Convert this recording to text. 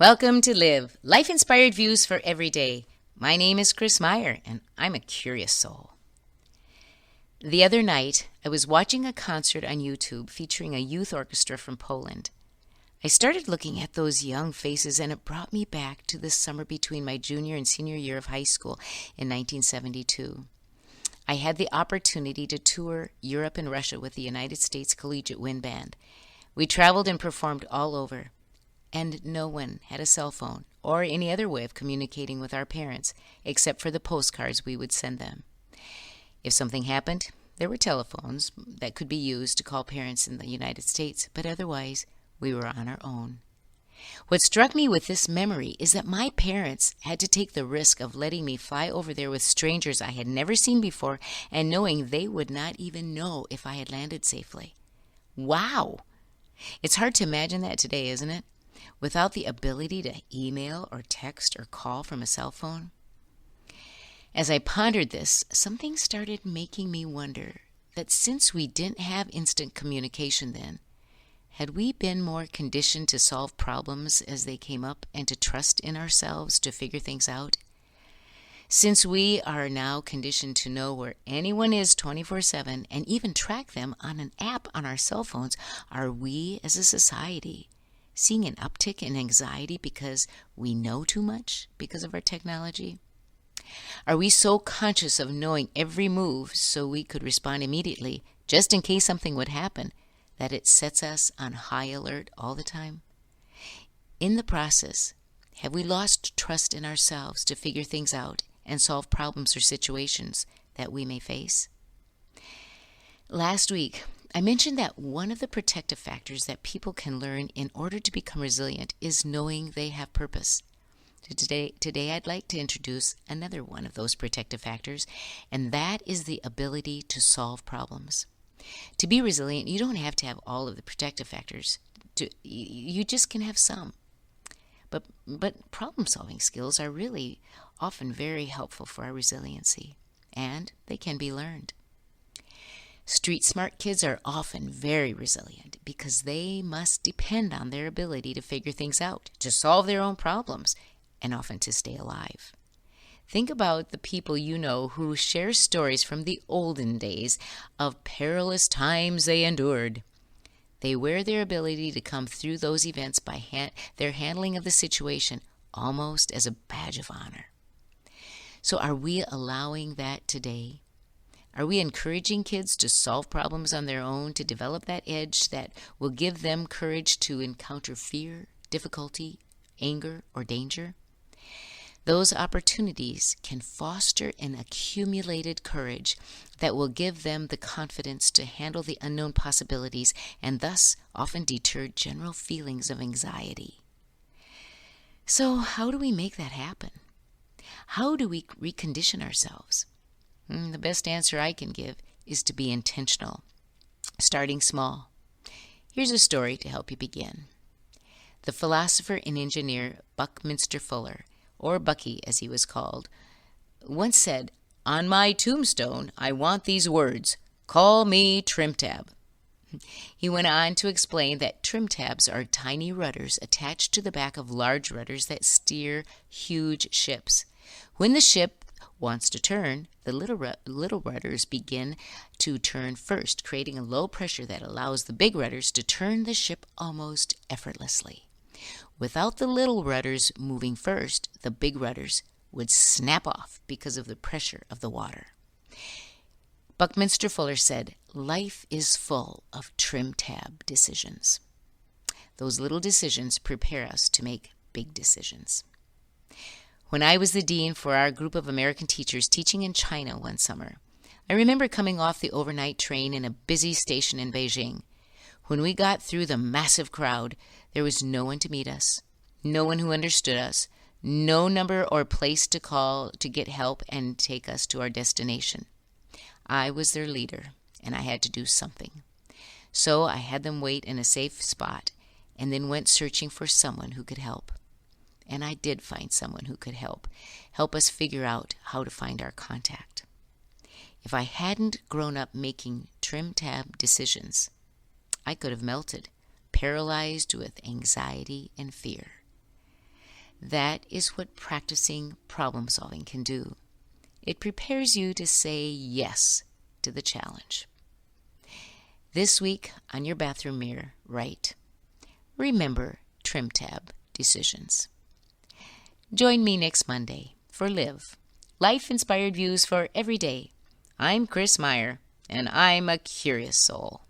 Welcome to Live, life-inspired views for every day. My name is Chris Meyer, and I'm a curious soul. The other night, I was watching a concert on YouTube featuring a youth orchestra from Poland. I started looking at those young faces, and it brought me back to the summer between my junior and senior year of high school in 1972. I had the opportunity to tour Europe and Russia with the United States Collegiate Wind Band. We traveled and performed all over. And no one had a cell phone or any other way of communicating with our parents except for the postcards we would send them. If something happened, there were telephones that could be used to call parents in the United States, but otherwise we were on our own. What struck me with this memory is that my parents had to take the risk of letting me fly over there with strangers I had never seen before and knowing they would not even know if I had landed safely. Wow! It's hard to imagine that today, isn't it? Without the ability to email or text or call from a cell phone? As I pondered this, something started making me wonder that since we didn't have instant communication then, had we been more conditioned to solve problems as they came up and to trust in ourselves to figure things out? Since we are now conditioned to know where anyone is 24/7 and even track them on an app on our cell phones, are we as a society seeing an uptick in anxiety because we know too much because of our technology? Are we so conscious of knowing every move so we could respond immediately, just in case something would happen, that it sets us on high alert all the time? In the process, have we lost trust in ourselves to figure things out and solve problems or situations that we may face? Last week, I mentioned that one of the protective factors that people can learn in order to become resilient is knowing they have purpose. Today I'd like to introduce another one of those protective factors, and that is the ability to solve problems. To be resilient, you don't have to have all of the protective factors. You just can have some. But problem-solving skills are really often very helpful for our resiliency, and they can be learned. Street-smart kids are often very resilient because they must depend on their ability to figure things out, to solve their own problems, and often to stay alive. Think about the people you know who share stories from the olden days of perilous times they endured. They wear their ability to come through those events by their handling of the situation almost as a badge of honor. So are we allowing that today? Are we encouraging kids to solve problems on their own, to develop that edge that will give them courage to encounter fear, difficulty, anger, or danger? Those opportunities can foster an accumulated courage that will give them the confidence to handle the unknown possibilities and thus often deter general feelings of anxiety. So how do we make that happen? How do we recondition ourselves? The best answer I can give is to be intentional, starting small. Here's a story to help you begin. The philosopher and engineer Buckminster Fuller, or Bucky as he was called, once said, "On my tombstone I want these words, 'Call me Trimtab.'" He went on to explain that Trimtabs are tiny rudders attached to the back of large rudders that steer huge ships. When the ship wants to turn, the little rudders begin to turn first, creating a low pressure that allows the big rudders to turn the ship almost effortlessly. Without the little rudders moving first, the big rudders would snap off because of the pressure of the water. Buckminster Fuller said, "Life is full of trim-tab decisions." Those little decisions prepare us to make big decisions. When I was the dean for our group of American teachers teaching in China one summer, I remember coming off the overnight train in a busy station in Beijing. When we got through the massive crowd, there was no one to meet us, no one who understood us, no number or place to call to get help and take us to our destination. I was their leader, and I had to do something. So I had them wait in a safe spot and then went searching for someone who could help. And I did find someone who could help us figure out how to find our contact. If I hadn't grown up making trim-tab decisions, I could have melted, paralyzed with anxiety and fear. That is what practicing problem solving can do. It prepares you to say yes to the challenge. This week on your bathroom mirror, write, remember Trimtab decisions. Join me next Monday for Live, life-inspired views for every day. I'm Chris Meyer, and I'm a curious soul.